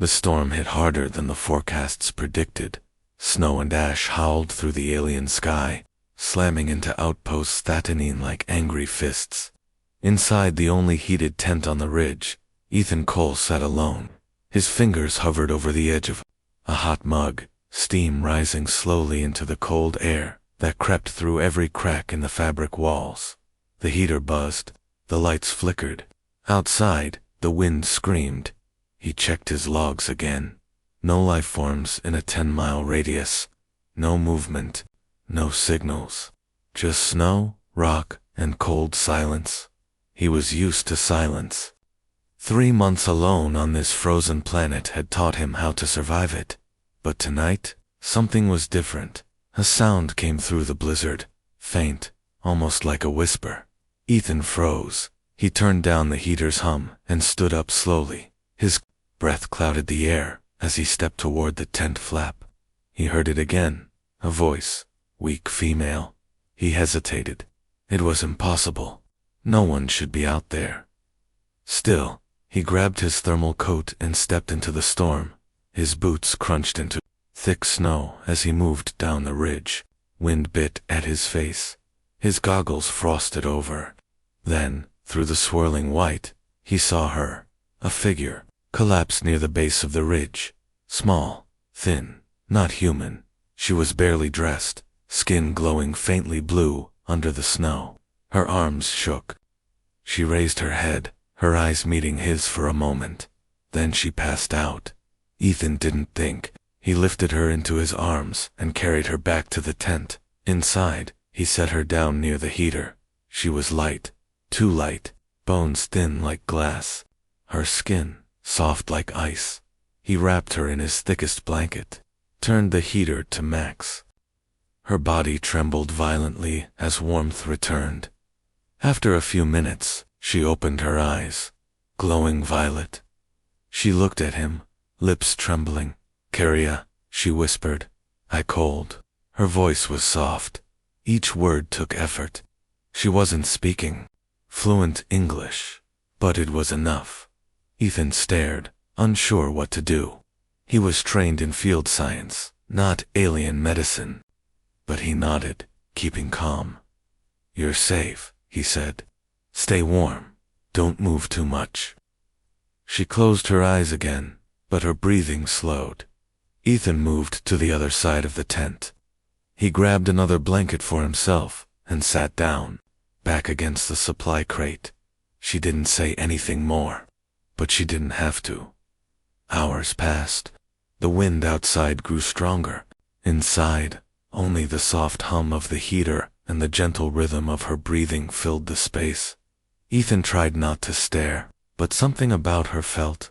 The storm hit harder than the forecasts predicted. Snow and ash howled through the alien sky, slamming into outposts threatening like angry fists. Inside the only heated tent on the ridge, Ethan Cole sat alone. His fingers hovered over the edge of a hot mug, steam rising slowly into the cold air that crept through every crack in the fabric walls. The heater buzzed, the lights flickered. Outside, the wind screamed. He checked his logs again. No life forms in a 10-mile radius. No movement, no signals. Just snow, rock, and cold silence. He was used to silence. 3 months alone on this frozen planet had taught him how to survive it. But tonight, something was different. A sound came through the blizzard, faint, almost like a whisper. Ethan froze. He turned down the heater's hum and stood up slowly. His breath clouded the air as he stepped toward the tent flap. He heard it again, a voice, weak female. He hesitated. It was impossible. No one should be out there. Still, he grabbed his thermal coat and stepped into the storm. His boots crunched into thick snow as he moved down the ridge. Wind bit at his face. His goggles frosted over. Then, through the swirling white, he saw her, a figure, collapsed near the base of the ridge. Small, thin, not human. She was barely dressed, skin glowing faintly blue under the snow. Her arms shook. She raised her head, her eyes meeting his for a moment. Then she passed out. Ethan didn't think. He lifted her into his arms and carried her back to the tent. Inside, he set her down near the heater. She was light, too light, bones thin like glass. Her skin, soft like ice. He wrapped her in his thickest blanket, turned the heater to max. Her body trembled violently as warmth returned. After a few minutes, she opened her eyes, glowing violet. She looked at him, lips trembling. "Carria," she whispered. "I cold." Her voice was soft. Each word took effort. She wasn't speaking fluent English, but it was enough. Ethan stared, unsure what to do. He was trained in field science, not alien medicine. But he nodded, keeping calm. "You're safe," he said. "Stay warm. Don't move too much." She closed her eyes again, but her breathing slowed. Ethan moved to the other side of the tent. He grabbed another blanket for himself and sat down, back against the supply crate. She didn't say anything more, but she didn't have to. Hours passed. The wind outside grew stronger. Inside, only the soft hum of the heater and the gentle rhythm of her breathing filled the space. Ethan tried not to stare, but something about her felt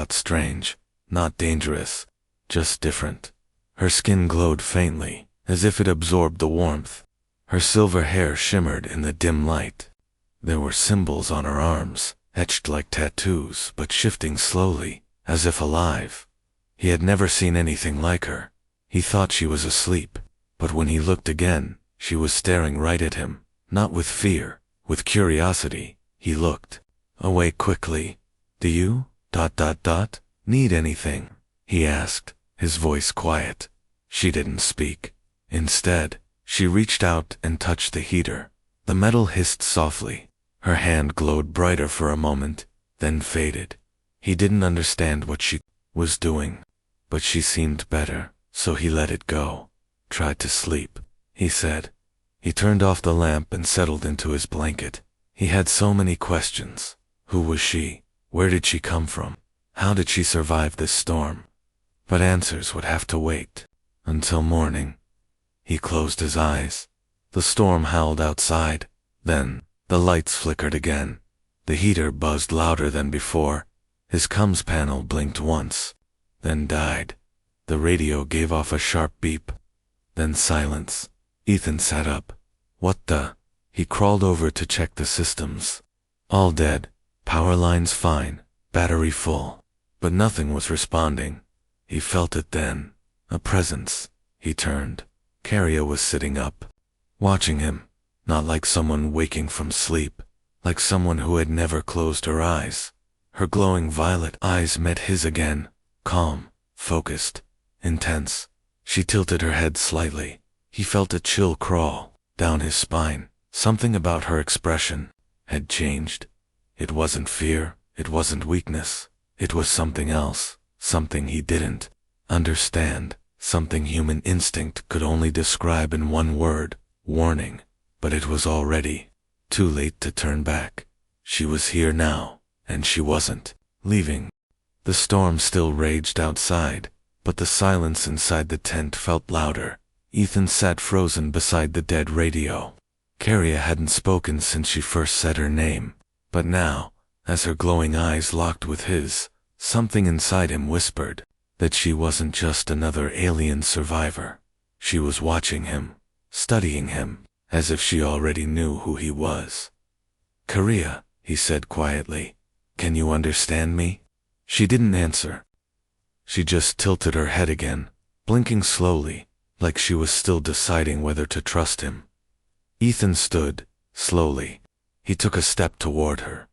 strange, not dangerous, just different. Her skin glowed faintly, as if it absorbed the warmth. Her silver hair shimmered in the dim light. There were symbols on her arms, etched like tattoos, but shifting slowly, as if alive. He had never seen anything like her. He thought she was asleep, but when he looked again, she was staring right at him, not with fear, with curiosity. He looked away quickly. "Do you, need anything?" he asked, his voice quiet. She didn't speak. Instead, she reached out and touched the heater. The metal hissed softly. Her hand glowed brighter for a moment, then faded. He didn't understand what she was doing, but she seemed better, so he let it go. "Try to sleep," he said. He turned off the lamp and settled into his blanket. He had so many questions. Who was she? Where did she come from? How did she survive this storm? But answers would have to wait until morning. He closed his eyes. The storm howled outside. Then, the lights flickered again. The heater buzzed louder than before. His comms panel blinked once, then died. The radio gave off a sharp beep. Then silence. Ethan sat up. "What the?" He crawled over to check the systems. All dead. Power lines fine. Battery full. But nothing was responding. He felt it then. A presence. He turned. Carria was sitting up, watching him, not like someone waking from sleep, like someone who had never closed her eyes. Her glowing violet eyes met his again, calm, focused, intense. She tilted her head slightly. He felt a chill crawl down his spine. Something about her expression had changed. It wasn't fear, it wasn't weakness. It was something else, something he didn't understand, something human instinct could only describe in one word: warning. But it was already too late to turn back. She was here now, and she wasn't leaving. The storm still raged outside, but the silence inside the tent felt louder. Ethan sat frozen beside the dead radio. Caria hadn't spoken since she first said her name, but now, as her glowing eyes locked with his, something inside him whispered that she wasn't just another alien survivor. She was watching him, studying him, as if she already knew who he was. "Caria," he said quietly, "can you understand me?" She didn't answer. She just tilted her head again, blinking slowly, like she was still deciding whether to trust him. Ethan stood, slowly. He took a step toward her.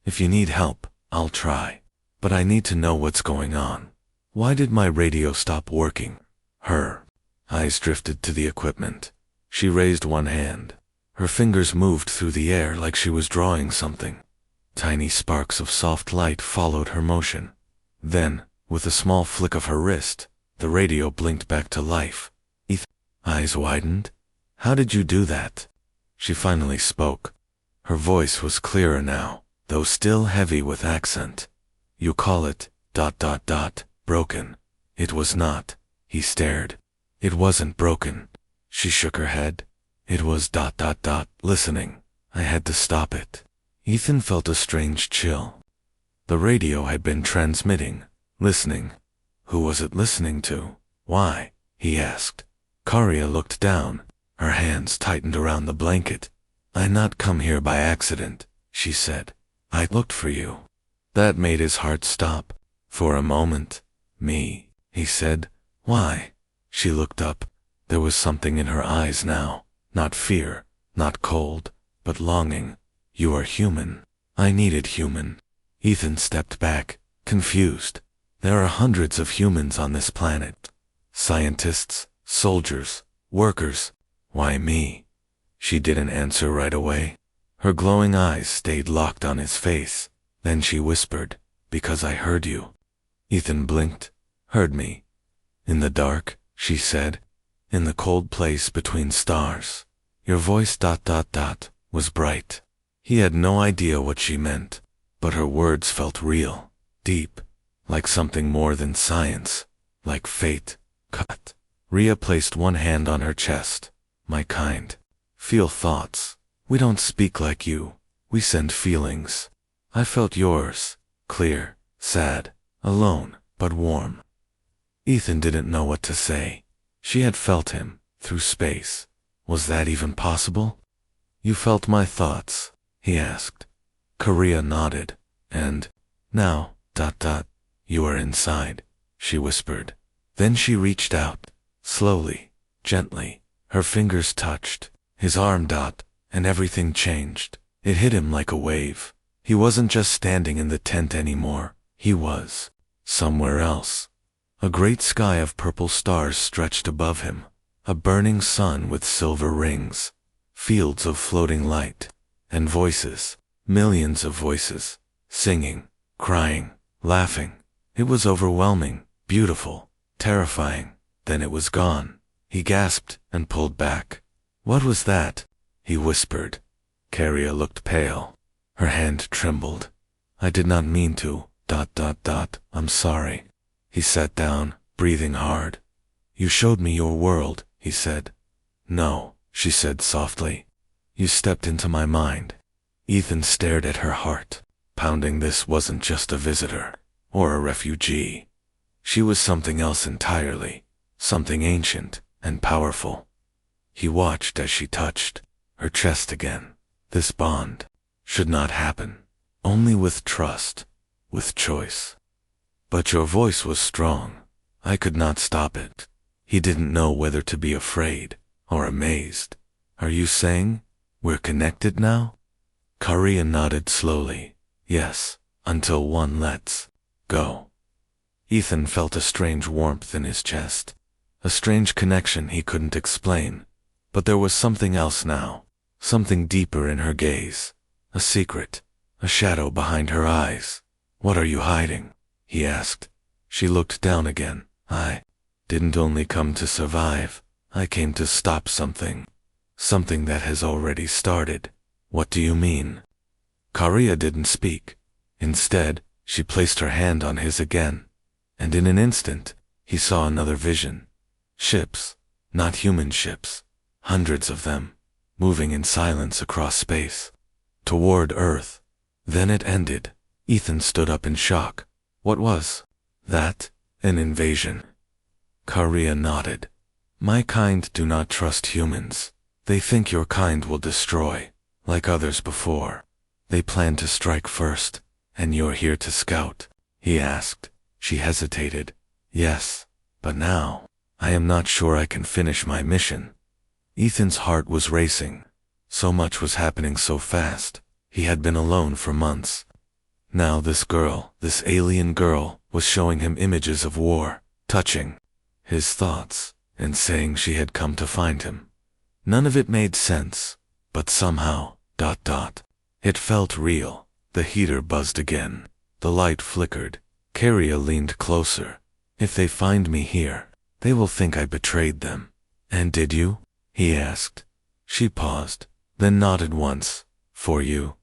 "If you need help, I'll try. But I need to know what's going on. Why did my radio stop working?" Her eyes drifted to the equipment. She raised one hand. Her fingers moved through the air like she was drawing something. Tiny sparks of soft light followed her motion. Then, with a small flick of her wrist, the radio blinked back to life. Ethan's eyes widened. "How did you do that?" She finally spoke. Her voice was clearer now, though still heavy with accent. "You call it, broken. It was not." He stared. "It wasn't broken." She shook her head. "It was listening. I had to stop it." Ethan felt a strange chill. The radio had been transmitting, listening. Who was it listening to? Why? He asked. Caria looked down. Her hands tightened around the blanket. "I not come here by accident," she said. "I looked for you." That made his heart stop. For a moment. "Me," he said. "Why?" She looked up. There was something in her eyes now. Not fear, not cold, but longing. "You are human." I needed human. Ethan stepped back, confused. There are hundreds of humans on this planet. Scientists, soldiers, workers. Why me? She didn't answer right away. Her glowing eyes stayed locked on his face. Then she whispered, "Because I heard you." Ethan blinked. "Heard me?" "In the dark," she said. "In the cold place between stars. Your voice was bright." He had no idea what she meant, but her words felt real, deep, like something more than science, like fate. Cut. Rhea placed one hand on her chest. "My kind. Feel thoughts. We don't speak like you. We send feelings. I felt yours. Clear, sad, alone, but warm." Ethan didn't know what to say. She had felt him, through space. Was that even possible? "You felt my thoughts?" he asked. Caria nodded. "And now, you are inside," she whispered. Then she reached out, slowly, gently. Her fingers touched his arm, and everything changed. It hit him like a wave. He wasn't just standing in the tent anymore. He was somewhere else. A great sky of purple stars stretched above him, a burning sun with silver rings, fields of floating light, and voices, millions of voices, singing, crying, laughing. It was overwhelming, beautiful, terrifying. Then it was gone. He gasped and pulled back. "What was that?" he whispered. Caria looked pale. Her hand trembled. "I did not mean to, I'm sorry." He sat down, breathing hard. "You showed me your world," he said. "No," she said softly. "You stepped into my mind." Ethan stared at her heart, pounding. This wasn't just a visitor, or a refugee. She was something else entirely, something ancient and powerful. He watched as she touched her chest again. This bond should not happen, only with trust, with choice. "But your voice was strong. I could not stop it." He didn't know whether to be afraid or amazed. "Are you saying we're connected now?" Caria nodded slowly. "Yes, until one lets go. Ethan felt a strange warmth in his chest, a strange connection he couldn't explain. But there was something else now, something deeper in her gaze, a secret, a shadow behind her eyes. "What are you hiding?" he asked. She looked down again. "I didn't only come to survive, I came to stop something. Something that has already started." "What do you mean?" Karia didn't speak. Instead, she placed her hand on his again, and in an instant, he saw another vision. Ships, not human ships, hundreds of them, moving in silence across space, toward Earth. Then it ended. Ethan stood up in shock. What was that? An invasion? Karia nodded. "My kind do not trust humans. They think your kind will destroy, like others before. They plan to strike first, and you're here to scout?" he asked. She hesitated. "Yes, but now, I am not sure I can finish my mission." Ethan's heart was racing. So much was happening so fast. He had been alone for months. Now this girl, this alien girl, was showing him images of war, touching his thoughts, and saying she had come to find him. None of it made sense, but somehow, it felt real. The heater buzzed again. The light flickered. Karia leaned closer. "If they find me here, they will think I betrayed them." "And did you?" he asked. She paused, then nodded once. "For you,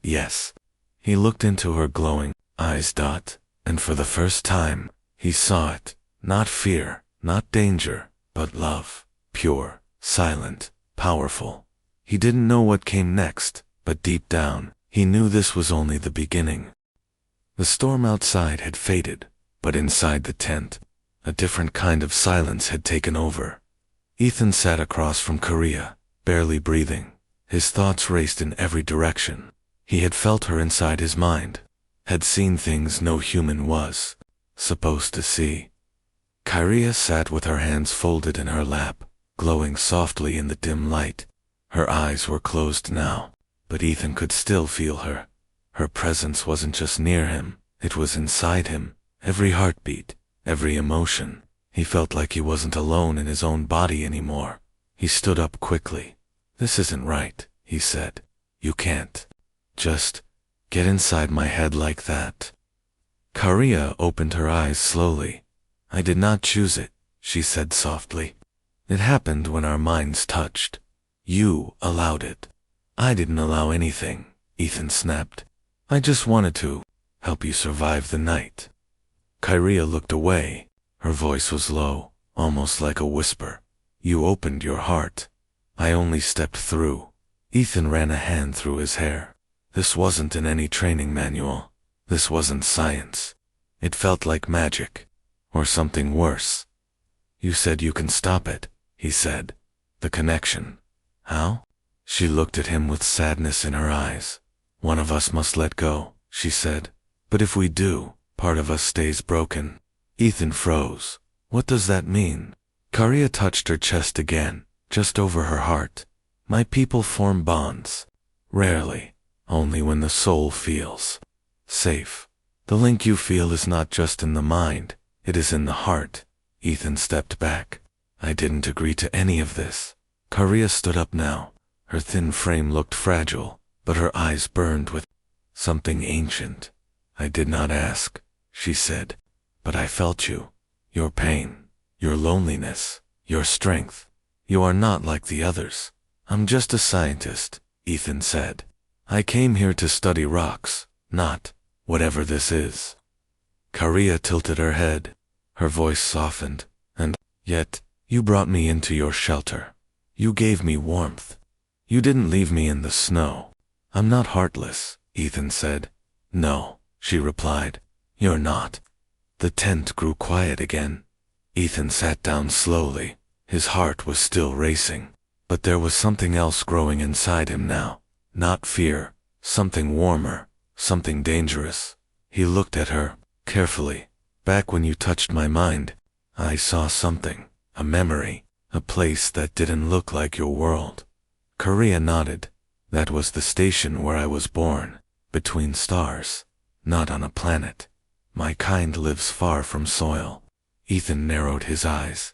yes." He looked into her glowing eyes, and for the first time, he saw it. Not fear, not danger, but love. Pure, silent, powerful. He didn't know what came next, but deep down, he knew this was only the beginning. The storm outside had faded, but inside the tent, a different kind of silence had taken over. Ethan sat across from Karia, barely breathing. His thoughts raced in every direction. He had felt her inside his mind, had seen things no human was supposed to see. Karia sat with her hands folded in her lap, glowing softly in the dim light. Her eyes were closed now, but Ethan could still feel her. Her presence wasn't just near him, it was inside him. Every heartbeat, every emotion. He felt like he wasn't alone in his own body anymore. He stood up quickly. "This isn't right," he said. "You can't just get inside my head like that." Karia opened her eyes slowly. "I did not choose it," she said softly. "It happened when our minds touched. You allowed it." "I didn't allow anything," Ethan snapped. "I just wanted to help you survive the night." Karia looked away. Her voice was low, almost like a whisper. "You opened your heart. I only stepped through." Ethan ran a hand through his hair. This wasn't in any training manual. This wasn't science. It felt like magic, or something worse. "You said you can stop it," he said. "The connection. How?" She looked at him with sadness in her eyes. "One of us must let go," she said. "But if we do, part of us stays broken." Ethan froze. "What does that mean?" Karia touched her chest again, just over her heart. "My people form bonds. Rarely. Only when the soul feels safe. The link you feel is not just in the mind, it is in the heart." Ethan stepped back. "I didn't agree to any of this." Karia stood up now. Her thin frame looked fragile, but her eyes burned with something ancient. "I did not ask," she said, "but I felt you. Your pain, your loneliness, your strength. You are not like the others." "I'm just a scientist," Ethan said. "I came here to study rocks, not whatever this is." Karia tilted her head. Her voice softened. "And yet, you brought me into your shelter. You gave me warmth. You didn't leave me in the snow." "I'm not heartless," Ethan said. "No," she replied. "You're not." The tent grew quiet again. Ethan sat down slowly. His heart was still racing. But there was something else growing inside him now. Not fear, something warmer, something dangerous. He looked at her, carefully. "Back when you touched my mind, I saw something, a memory, a place that didn't look like your world." Karia nodded. "That was the station where I was born. between stars, not on a planet. My kind lives far from soil. Ethan narrowed his eyes.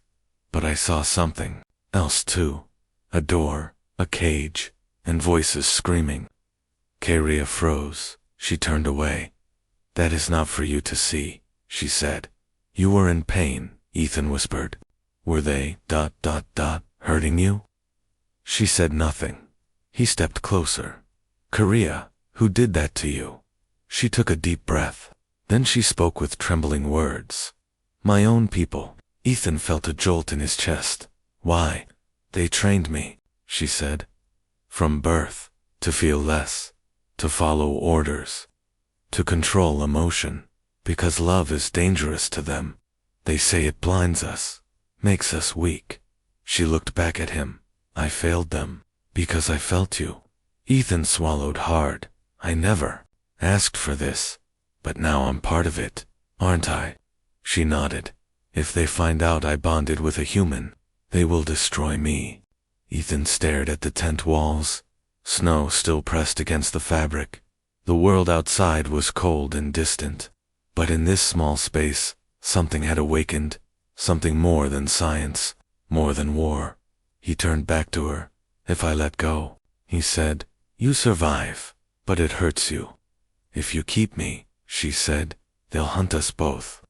But I saw something else too. A door, a cage, and voices screaming. Karia froze. She turned away. That is not for you to see, she said. You were in pain, Ethan whispered. Were they, hurting you? She said nothing. He stepped closer. Karia, who did that to you? She took a deep breath. Then she spoke with trembling words. My own people. Ethan felt a jolt in his chest. Why? They trained me, she said. From birth, to feel less, to follow orders, to control emotion, because love is dangerous to them. They say it blinds us, makes us weak. She looked back at him. I failed them, because I felt you. Ethan swallowed hard. I never asked for this, but now I'm part of it, aren't I? She nodded. If they find out I bonded with a human, they will destroy me. Ethan stared at the tent walls. Snow still pressed against the fabric. The world outside was cold and distant. But in this small space, something had awakened, something more than science, more than war. He turned back to her. If I let go, he said, you survive, but it hurts you. If you keep me, she said, they'll hunt us both.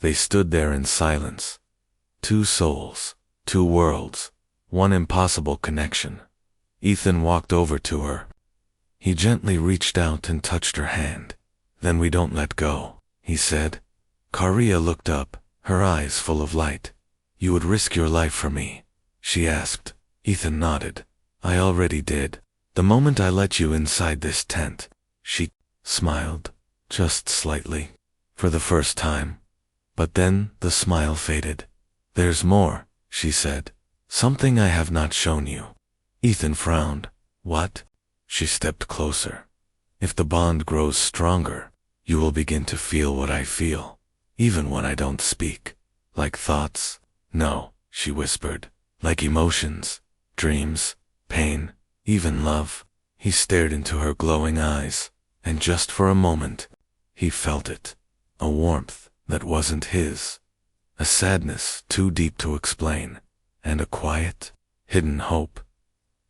They stood there in silence. Two souls, two worlds, one impossible connection. Ethan walked over to her. He gently reached out and touched her hand. Then we don't let go, he said. Karia looked up, her eyes full of light. You would risk your life for me? She asked. Ethan nodded. I already did. The moment I let you inside this tent. She smiled, just slightly, for the first time. But then the smile faded. There's more, she said. Something I have not shown you. Ethan frowned. What? She stepped closer. If the bond grows stronger, you will begin to feel what I feel, even when I don't speak. Like thoughts? No, she whispered. Like emotions, dreams, pain, even love. He stared into her glowing eyes, and just for a moment, he felt it. A warmth that wasn't his. A sadness too deep to explain, and a quiet, hidden hope.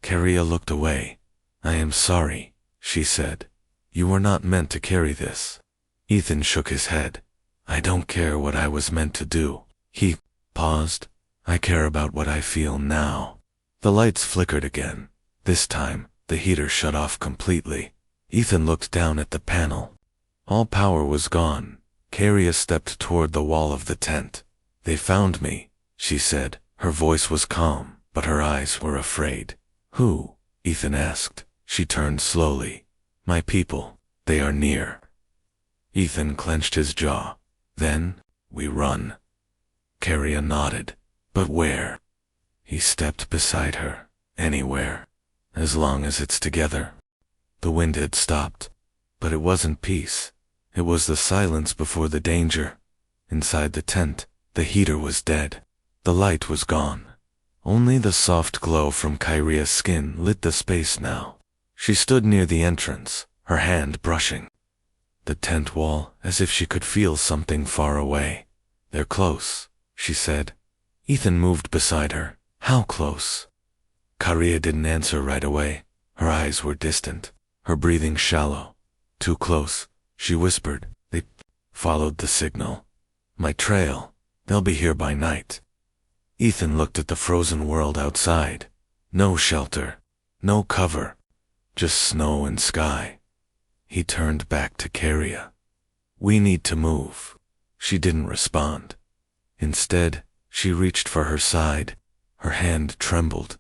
Karia looked away. I am sorry, she said. You were not meant to carry this. Ethan shook his head. I don't care what I was meant to do. He paused. I care about what I feel now. The lights flickered again. This time, the heater shut off completely. Ethan looked down at the panel. All power was gone. Karia stepped toward the wall of the tent. They found me, she said. Her voice was calm, but her eyes were afraid. Who? Ethan asked. She turned slowly. My people, they are near. Ethan clenched his jaw. Then, we run. Karia nodded. But where? He stepped beside her. Anywhere. As long as it's together. The wind had stopped. But it wasn't peace. It was the silence before the danger. Inside the tent, the heater was dead. The light was gone. Only the soft glow from Karia's skin lit the space now. She stood near the entrance, her hand brushing the tent wall as if she could feel something far away. They're close, she said. Ethan moved beside her. How close? Karia didn't answer right away. Her eyes were distant, her breathing shallow. Too close, she whispered. They followed the signal. My trail. They'll be here by night. Ethan looked at the frozen world outside. No shelter, no cover, just snow and sky. He turned back to Karia. We need to move. She didn't respond. Instead, she reached for her side. Her hand trembled.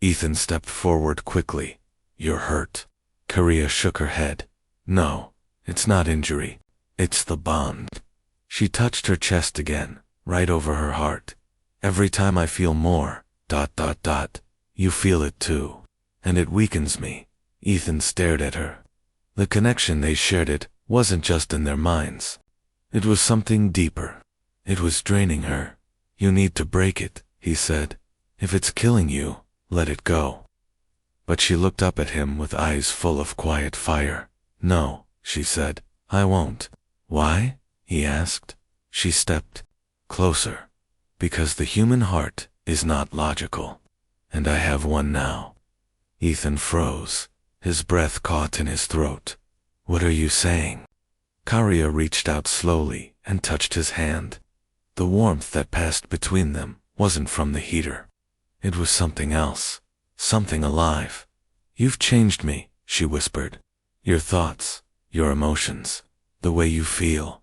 Ethan stepped forward quickly. You're hurt. Karia shook her head. No, it's not injury. It's the bond. She touched her chest again, right over her heart. Every time I feel more, you feel it too. And it weakens me. Ethan stared at her. The connection they shared, it wasn't just in their minds. It was something deeper. It was draining her. You need to break it, he said. If it's killing you, let it go. But she looked up at him with eyes full of quiet fire. No, she said, I won't. Why? He asked. She stepped closer. Because the human heart is not logical. And I have one now. Ethan froze, his breath caught in his throat. What are you saying? Karia reached out slowly and touched his hand. The warmth that passed between them wasn't from the heater. It was something else, something alive. You've changed me, she whispered. Your thoughts, your emotions, the way you feel.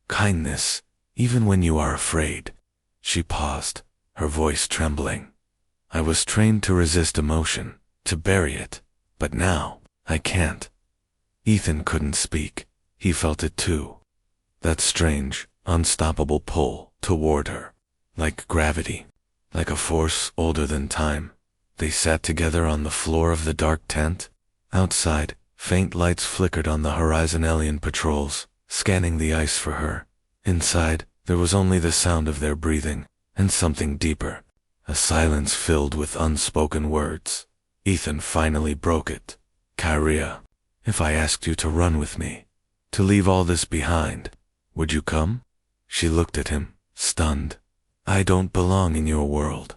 Kindness, even when you are afraid. She paused, her voice trembling. I was trained to resist emotion, to bury it, but now, I can't. Ethan couldn't speak. He felt it too. That strange, unstoppable pull toward her. Like gravity. Like a force older than time. They sat together on the floor of the dark tent. Outside, faint lights flickered on the horizon. Alien patrols, scanning the ice for her. Inside, there was only the sound of their breathing, and something deeper. A silence filled with unspoken words. Ethan finally broke it. Karia, if I asked you to run with me, to leave all this behind, would you come? She looked at him, stunned. I don't belong in your world.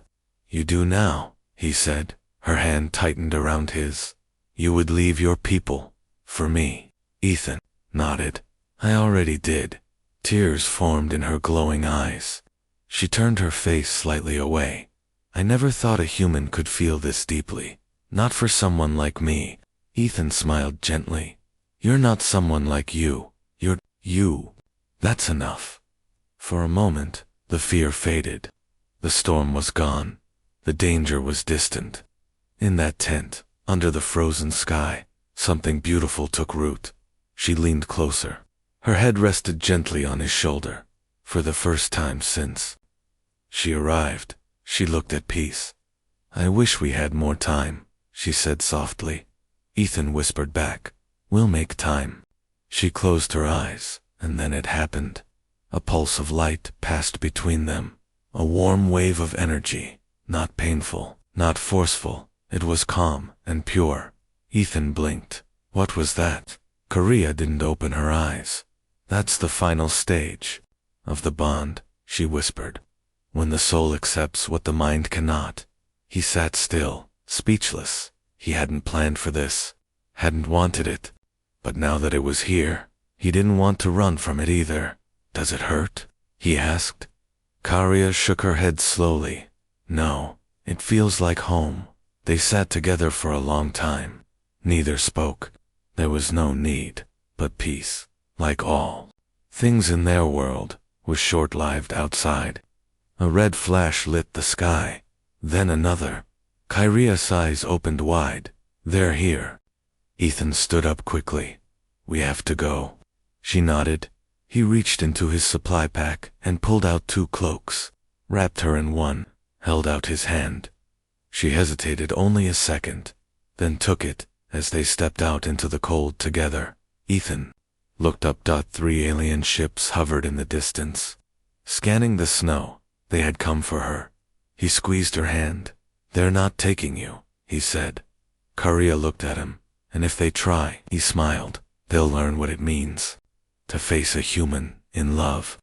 You do now, he said, her hand tightened around his. You would leave your people, for me. Ethan nodded. I already did. Tears formed in her glowing eyes. She turned her face slightly away. I never thought a human could feel this deeply. Not for someone like me. Ethan smiled gently. You're not someone like you. You're you. That's enough. For a moment, the fear faded. The storm was gone. The danger was distant. In that tent, under the frozen sky, something beautiful took root. She leaned closer. Her head rested gently on his shoulder. For the first time since she arrived, she looked at peace. I wish we had more time, she said softly. Ethan whispered back, we'll make time. She closed her eyes, and then it happened. A pulse of light passed between them. A warm wave of energy, not painful, not forceful. It was calm and pure. Ethan blinked. What was that? Karia didn't open her eyes. That's the final stage of the bond, she whispered. When the soul accepts what the mind cannot. He sat still, speechless. He hadn't planned for this, hadn't wanted it. But now that it was here, he didn't want to run from it either. Does it hurt? He asked. Karia shook her head slowly. No, it feels like home. They sat together for a long time. Neither spoke. There was no need, but peace, like all things in their world, was short-lived outside. A red flash lit the sky, then another. Karia's eyes opened wide. They're here. Ethan stood up quickly. We have to go. She nodded. He reached into his supply pack and pulled out 2 cloaks, wrapped her in one, held out his hand. She hesitated only a second, then took it as they stepped out into the cold together. Ethan looked up. 3 alien ships hovered in the distance, scanning the snow. They had come for her. He squeezed her hand. They're not taking you, he said. Karia looked at him. And if they try, he smiled, they'll learn what it means to face a human in love.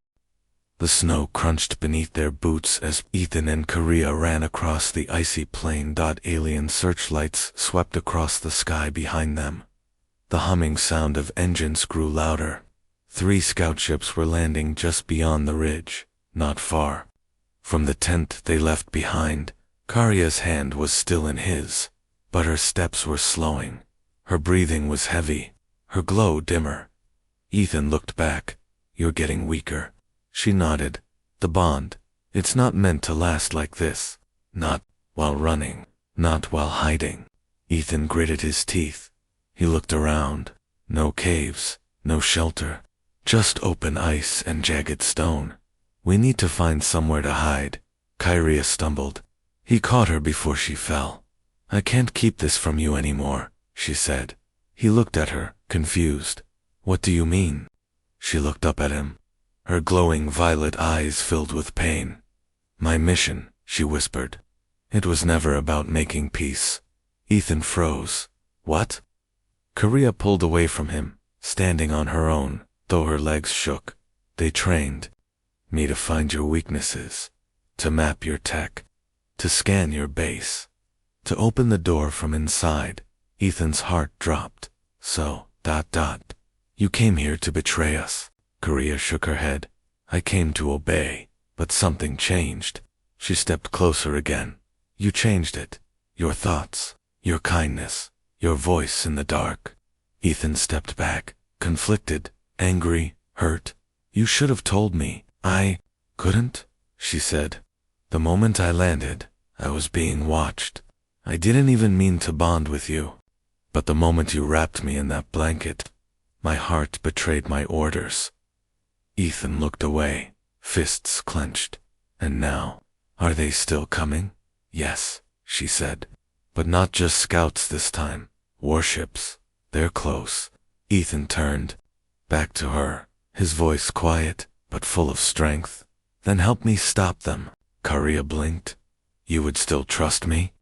The snow crunched beneath their boots as Ethan and Karia ran across the icy plain. Alien searchlights swept across the sky behind them. The humming sound of engines grew louder. 3 scout ships were landing just beyond the ridge, not far from the tent they left behind. Karia's hand was still in his, but her steps were slowing. Her breathing was heavy, her glow dimmer. Ethan looked back. You're getting weaker. She nodded. The bond, it's not meant to last like this. Not while running, not while hiding. Ethan gritted his teeth. He looked around. No caves, no shelter. Just open ice and jagged stone. We need to find somewhere to hide. Karia stumbled. He caught her before she fell. I can't keep this from you anymore, she said. He looked at her, confused. What do you mean? She looked up at him, her glowing violet eyes filled with pain. My mission, she whispered. It was never about making peace. Ethan froze. What? Korea pulled away from him, standing on her own, though her legs shook. They trained me to find your weaknesses, to map your tech, to scan your base, to open the door from inside. Ethan's heart dropped. So, you came here to betray us. Korea shook her head. I came to obey, but something changed. She stepped closer again. You changed it. Your thoughts, your kindness, your voice in the dark. Ethan stepped back, conflicted, angry, hurt. You should have told me. I couldn't, she said. The moment I landed, I was being watched. I didn't even mean to bond with you. But the moment you wrapped me in that blanket, my heart betrayed my orders. Ethan looked away, fists clenched. And now, are they still coming? Yes, she said. But not just scouts this time. Warships. They're close. Ethan turned back to her, his voice quiet, but full of strength. Then help me stop them. Korea blinked. You would still trust me?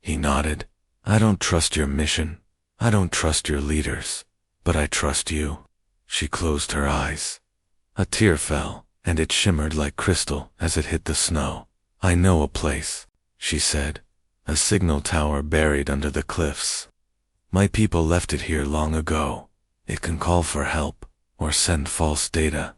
He nodded. I don't trust your mission. I don't trust your leaders. But I trust you. She closed her eyes. A tear fell, and it shimmered like crystal as it hit the snow. I know a place, she said. A signal tower buried under the cliffs. My people left it here long ago. It can call for help, or send false data.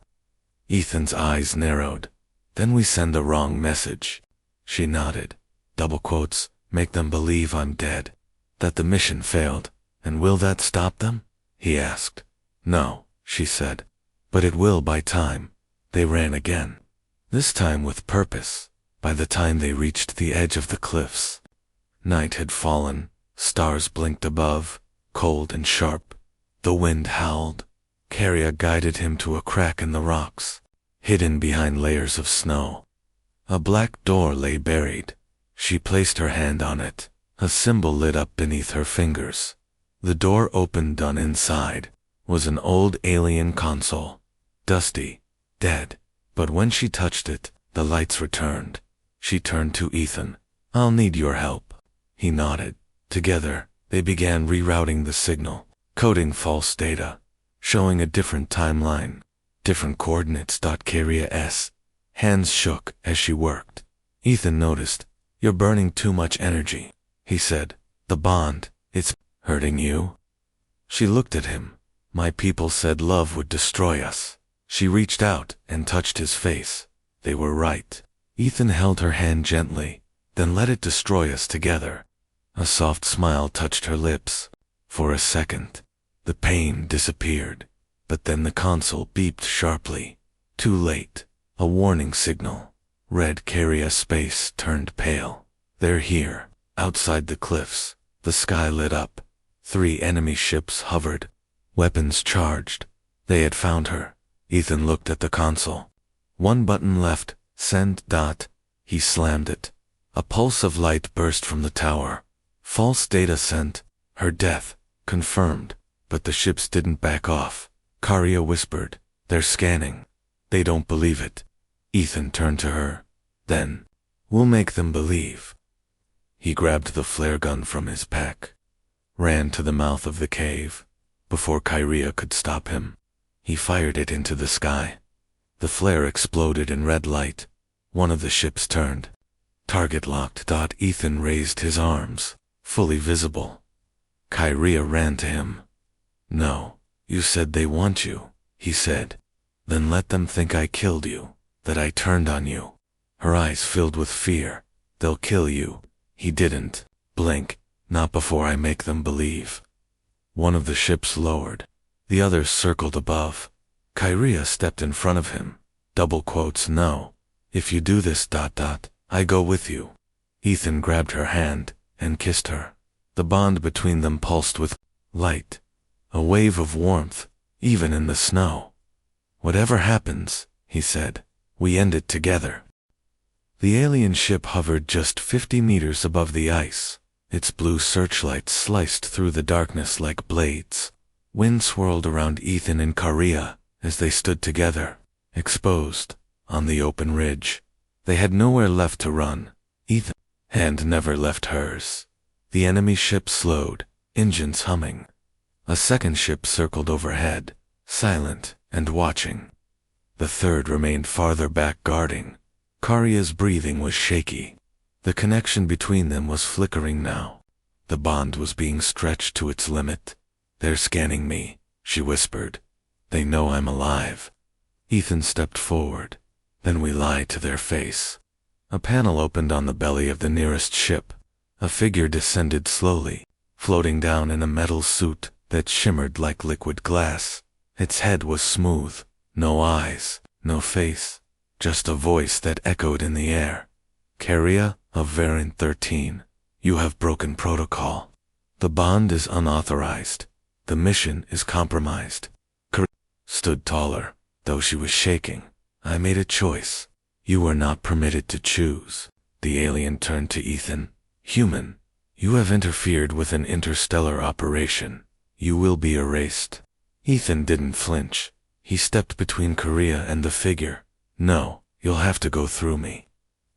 Ethan's eyes narrowed. Then we send the wrong message. She nodded. Double quotes, make them believe I'm dead. That the mission failed. And will that stop them? He asked. No, she said. But it will by time. They ran again. This time with purpose. By the time they reached the edge of the cliffs, night had fallen. Stars blinked above, cold and sharp. The wind howled. Korea guided him to a crack in the rocks, hidden behind layers of snow. A black door lay buried. She placed her hand on it. A symbol lit up beneath her fingers. The door opened. On inside was an old alien console. Dusty, dead. But when she touched it, the lights returned. She turned to Ethan. I'll need your help. He nodded. Together, they began rerouting the signal, coding false data, showing a different timeline, different coordinates. Korea's hands shook as she worked. Ethan noticed. You're burning too much energy, he said. The bond, it's hurting you. She looked at him. My people said love would destroy us. She reached out and touched his face. They were right. Ethan held her hand gently, then let it destroy us together. A soft smile touched her lips. For a second, the pain disappeared. But then the console beeped sharply. Too late. A warning signal. Red Korea space turned pale. They're here, outside the cliffs. The sky lit up. 3 enemy ships hovered, weapons charged. They had found her. Ethan looked at the console. 1 button left, send. He slammed it. A pulse of light burst from the tower. False data sent. Her death, confirmed. But the ships didn't back off. Korea whispered. They're scanning. They don't believe it. Ethan turned to her. Then, we'll make them believe. He grabbed the flare gun from his pack, ran to the mouth of the cave. Before Korea could stop him, he fired it into the sky. The flare exploded in red light. One of the ships turned. Target locked. Ethan raised his arms, fully visible. Korea ran to him. No, you said they want you, he said. Then let them think I killed you, that I turned on you. Her eyes filled with fear. They'll kill you. He didn't blink. Not before I make them believe. One of the ships lowered. The others circled above. Korea stepped in front of him. Double quotes, no. If you do this, I go with you. Ethan grabbed her hand and kissed her. The bond between them pulsed with light. A wave of warmth, even in the snow. Whatever happens, he said, we end it together. The alien ship hovered just 50 meters above the ice. Its blue searchlights sliced through the darkness like blades. Wind swirled around Ethan and Korea as they stood together, exposed, on the open ridge. They had nowhere left to run. Ethan's hand never left hers. The enemy ship slowed, engines humming. A second ship circled overhead, silent and watching. The third remained farther back guarding. Karia's breathing was shaky. The connection between them was flickering now. The bond was being stretched to its limit. "They're scanning me," she whispered. "They know I'm alive." Ethan stepped forward. "Then we lie to their face." A panel opened on the belly of the nearest ship. A figure descended slowly, floating down in a metal suit that shimmered like liquid glass. Its head was smooth, no eyes, no face, just a voice that echoed in the air. "Karia of Variant 13, you have broken protocol. The bond is unauthorized. The mission is compromised." Karia stood taller, though she was shaking. "I made a choice. You were not permitted to choose." The alien turned to Ethan. "Human, you have interfered with an interstellar operation. You will be erased." Ethan didn't flinch. He stepped between Karia and the figure. "No, you'll have to go through me."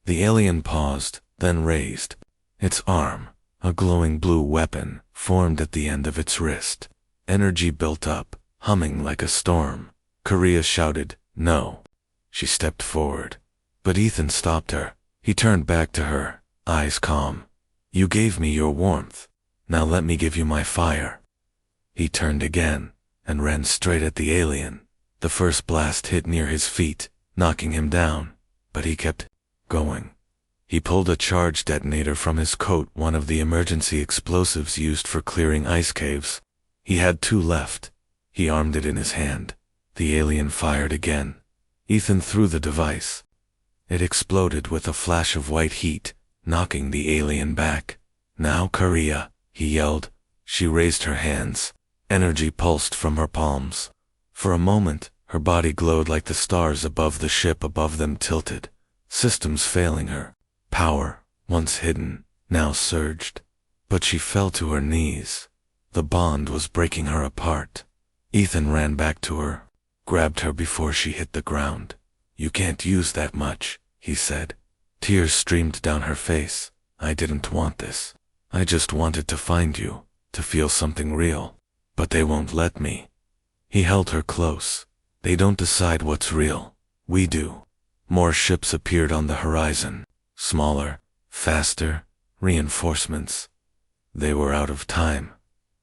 The alien paused, then raised. Its arm, a glowing blue weapon, formed at the end of its wrist. Energy built up, humming like a storm. Karia shouted, "No." She stepped forward. But Ethan stopped her. He turned back to her, eyes calm. "You gave me your warmth. Now let me give you my fire." He turned again, and ran straight at the alien. The first blast hit near his feet, knocking him down, but he kept going. He pulled a charge detonator from his coat, one of the emergency explosives used for clearing ice caves. He had 2 left. He armed it in his hand. The alien fired again. Ethan threw the device. It exploded with a flash of white heat, knocking the alien back. "Now, Karia," he yelled. She raised her hands. Energy pulsed from her palms. For a moment, her body glowed like the stars above the ship above them tilted. Systems failing her. Power, once hidden, now surged. But she fell to her knees. The bond was breaking her apart. Ethan ran back to her, grabbed her before she hit the ground. "You can't use that much," he said. Tears streamed down her face. "I didn't want this. I just wanted to find you, to feel something real. But they won't let me." He held her close. "They don't decide what's real. We do." More ships appeared on the horizon. Smaller, faster, reinforcements. They were out of time.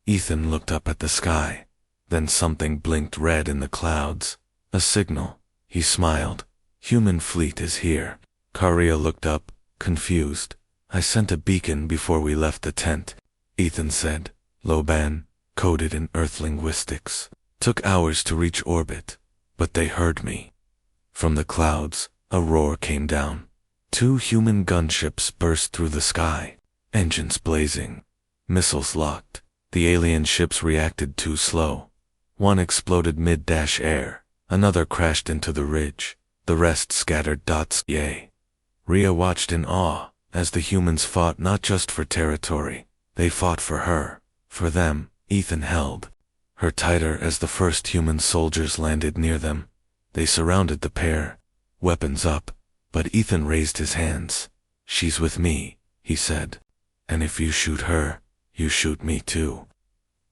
Ethan looked up at the sky. Then something blinked red in the clouds. A signal. He smiled. "Human fleet is here." Karia looked up, confused. "I sent a beacon before we left the tent," Ethan said. "Loban, coded in Earth linguistics. Took hours to reach orbit, but they heard me." From the clouds, a roar came down. 2 human gunships burst through the sky, engines blazing, missiles locked. The alien ships reacted too slow. One exploded mid-air, another crashed into the ridge, the rest scattered dots. Rhea watched in awe, as the humans fought not just for territory, they fought for her, for them. Ethan held her tighter as the first human soldiers landed near them. They surrounded the pair, weapons up, but Ethan raised his hands. "She's with me," he said. "And if you shoot her, you shoot me too."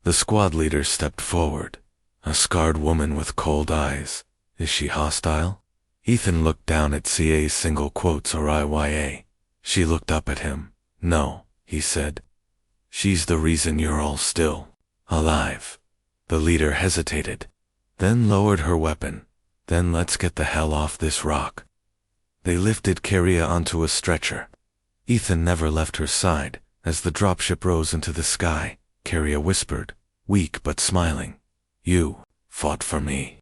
The squad leader stepped forward, a scarred woman with cold eyes. "Is she hostile?" Ethan looked down at CA's single quotes or IYA. She looked up at him. "No," he said. "She's the reason you're all still alive." The leader hesitated, then lowered her weapon. "Then let's get the hell off this rock." They lifted Karia onto a stretcher. Ethan never left her side. As the dropship rose into the sky, Karia whispered, weak but smiling, "You fought for me."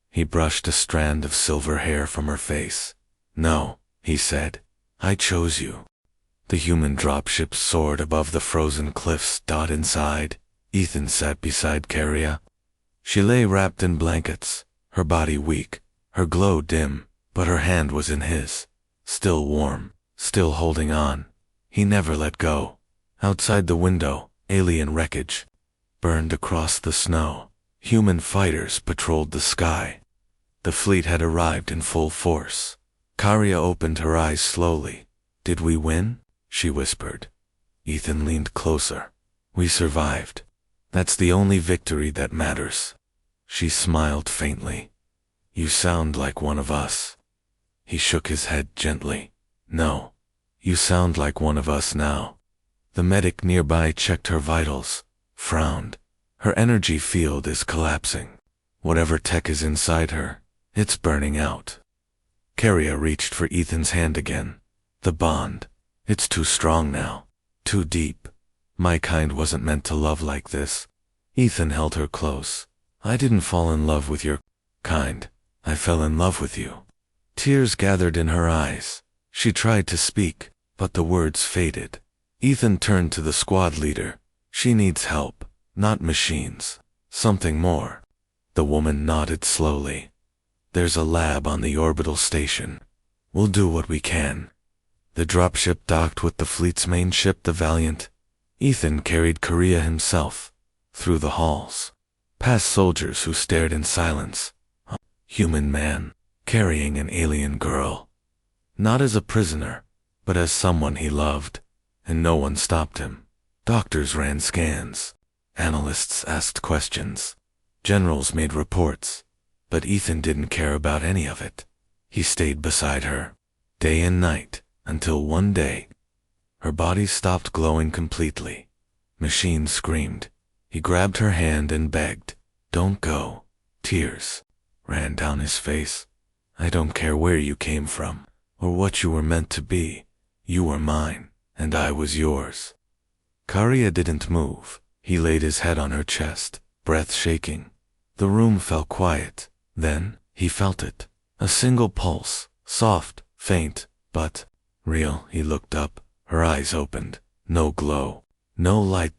He brushed a strand of silver hair from her face. "No," he said, "I chose you." The human dropship soared above the frozen cliffs. Inside, Ethan sat beside Karia. She lay wrapped in blankets, her body weak, her glow dim, but her hand was in his, still warm, still holding on. He never let go. Outside the window, alien wreckage burned across the snow. Human fighters patrolled the sky. The fleet had arrived in full force. Karia opened her eyes slowly. "Did we win?" she whispered. Ethan leaned closer. "We survived. That's the only victory that matters. She smiled faintly. You sound like one of us. He shook his head gently. No. You sound like one of us now. The medic nearby checked her vitals, frowned. Her energy field is collapsing. Whatever tech is inside her, it's burning out. Carria reached for Ethan's hand again. The bond. It's too strong now. Too deep. My kind wasn't meant to love like this. Ethan held her close. I didn't fall in love with your kind. I fell in love with you. Tears gathered in her eyes. She tried to speak, but the words faded. Ethan turned to the squad leader. She needs help, not machines. Something more. The woman nodded slowly. There's a lab on the orbital station. We'll do what we can. The dropship docked with the fleet's main ship, the Valiant. Ethan carried Carria himself, through the halls, past soldiers who stared in silence. A human man, carrying an alien girl. Not as a prisoner, but as someone he loved, and no one stopped him. Doctors ran scans. Analysts asked questions. Generals made reports, but Ethan didn't care about any of it. He stayed beside her, day and night, until one day, her body stopped glowing completely. Machine screamed. He grabbed her hand and begged, "Don't go." Tears ran down his face. I don't care where you came from, or what you were meant to be. You were mine, and I was yours. Carria didn't move. He laid his head on her chest, breath shaking. The room fell quiet. Then, he felt it. A single pulse, soft, faint, but real. He looked up. Her eyes opened. No glow. No light.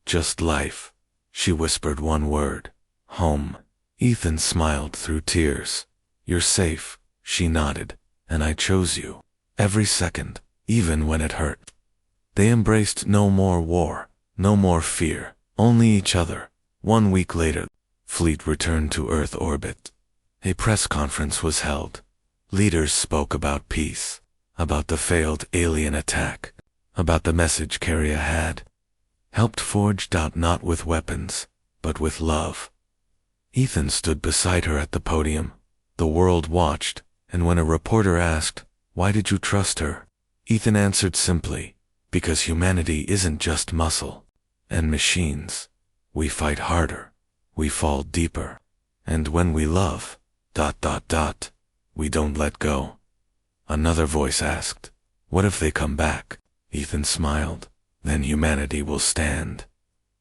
Just life. She whispered one word. Home. Ethan smiled through tears. You're safe. She nodded. And I chose you. Every second, even when it hurt. They embraced. No more war. No more fear. Only each other. 1 week later, fleet returned to Earth orbit. A press conference was held. Leaders spoke about peace, about the failed alien attack, about the message Carria had helped forge. Not with weapons, but with love. Ethan stood beside her at the podium. The world watched, and when a reporter asked, "Why did you trust her?" Ethan answered simply, "Because humanity isn't just muscle and machines. We fight harder. We fall deeper. And when we love, we don't let go." Another voice asked, "What if they come back?" Ethan smiled. "Then humanity will stand,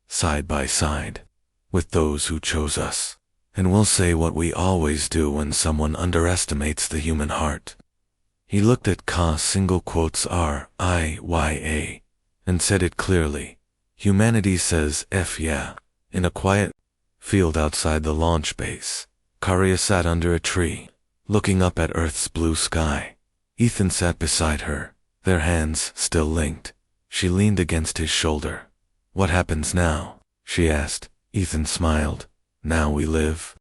side by side, with those who chose us. And we'll say what we always do when someone underestimates the human heart." He looked at Ka RIYA and said it clearly. Humanity says F yeah. In a quiet field outside the launch base, Carria sat under a tree, looking up at Earth's blue sky. Ethan sat beside her, their hands still linked. She leaned against his shoulder. "What happens now?" she asked. Ethan smiled. "Now we live."